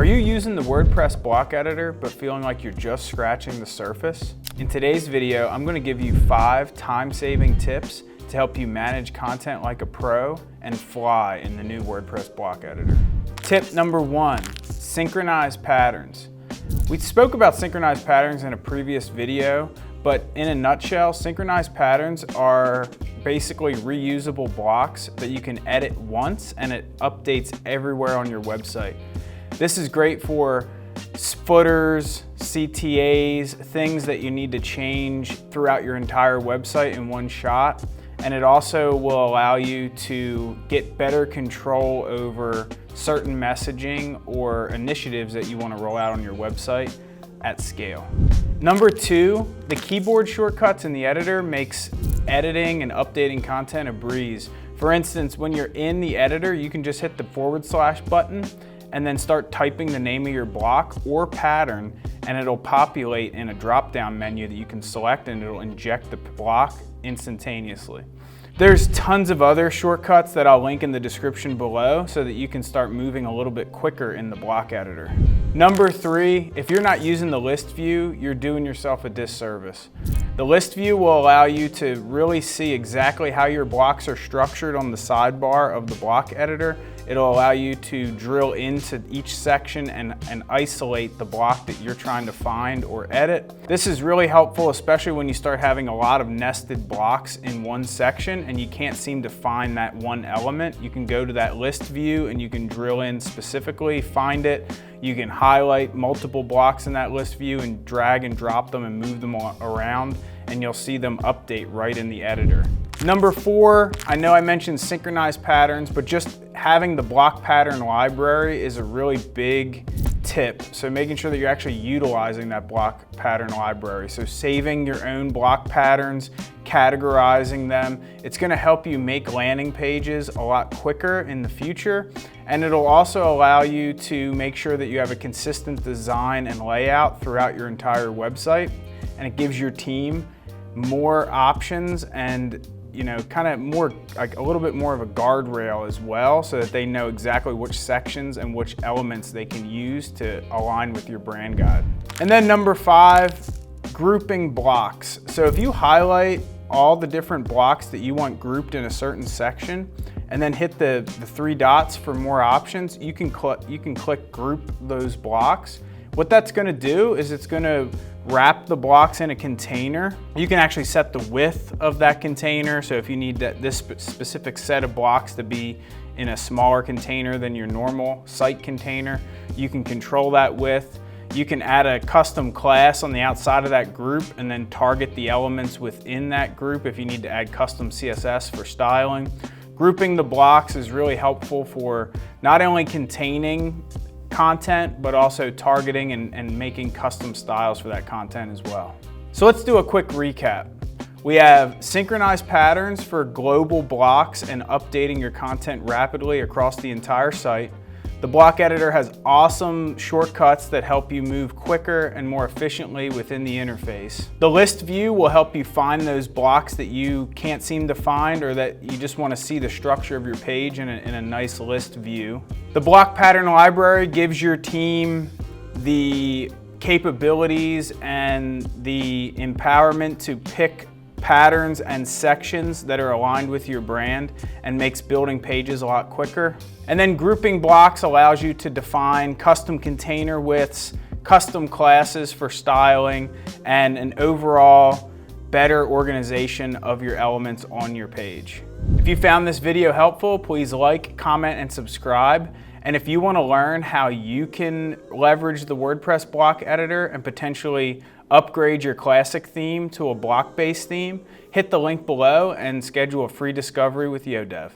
Are you using the WordPress block editor but feeling like you're just scratching the surface? In today's video, I'm going to give you 5 time-saving tips to help you manage content like a pro and fly in the new WordPress block editor. Tip number 1, synchronized patterns. We spoke about synchronized patterns in a previous video, but in a nutshell, synchronized patterns are basically reusable blocks that you can edit once and it updates everywhere on your website. This is great for footers, CTAs, things that you need to change throughout your entire website in one shot. And it also will allow you to get better control over certain messaging or initiatives that you want to roll out on your website at scale. Number 2, the keyboard shortcuts in the editor makes editing and updating content a breeze. For instance, when you're in the editor, you can just hit the / button and then start typing the name of your block or pattern, and it'll populate in a drop-down menu that you can select, and it'll inject the block instantaneously. There's tons of other shortcuts that I'll link in the description below so that you can start moving a little bit quicker in the block editor. Number 3, if you're not using the list view, you're doing yourself a disservice. The list view will allow you to really see exactly how your blocks are structured on the sidebar of the block editor. It'll allow you to drill into each section and isolate the block that you're trying to find or edit. This is really helpful, especially when you start having a lot of nested blocks in one section and you can't seem to find that one element. You can go to that list view and you can drill in specifically, find it. You can highlight multiple blocks in that list view and drag and drop them and move them around, and you'll see them update right in the editor. Number 4, I know I mentioned synchronized patterns, but just having the block pattern library is a really big tip. So making sure that you're actually utilizing that block pattern library. So saving your own block patterns, categorizing them. It's going to help you make landing pages a lot quicker in the future. And it'll also allow you to make sure that you have a consistent design and layout throughout your entire website. And it gives your team more options and kind of more, like a little bit more of a guardrail as well, so that they know exactly which sections and which elements they can use to align with your brand guide. And then number 5, grouping blocks. So if you highlight all the different blocks that you want grouped in a certain section and then hit the 3 dots for more options, you can click group those blocks. What that's going to do is it's going to wrap the blocks in a container. You can actually set the width of that container. So if you need this specific set of blocks to be in a smaller container than your normal site container, you can control that width. You can add a custom class on the outside of that group and then target the elements within that group if you need to add custom CSS for styling. Grouping the blocks is really helpful for not only containing content, but also targeting and making custom styles for that content as well. So let's do a quick recap. We have synchronized patterns for global blocks and updating your content rapidly across the entire site. The block editor has awesome shortcuts that help you move quicker and more efficiently within the interface. The list view will help you find those blocks that you can't seem to find or that you just want to see the structure of your page in a nice list view. The block pattern library gives your team the capabilities and the empowerment to pick patterns and sections that are aligned with your brand and makes building pages a lot quicker. And then grouping blocks allows you to define custom container widths, custom classes for styling, and an overall better organization of your elements on your page. If you found this video helpful, please like, comment, and subscribe. And if you want to learn how you can leverage the WordPress block editor and potentially upgrade your classic theme to a block-based theme, hit the link below and schedule a free discovery with YoDev.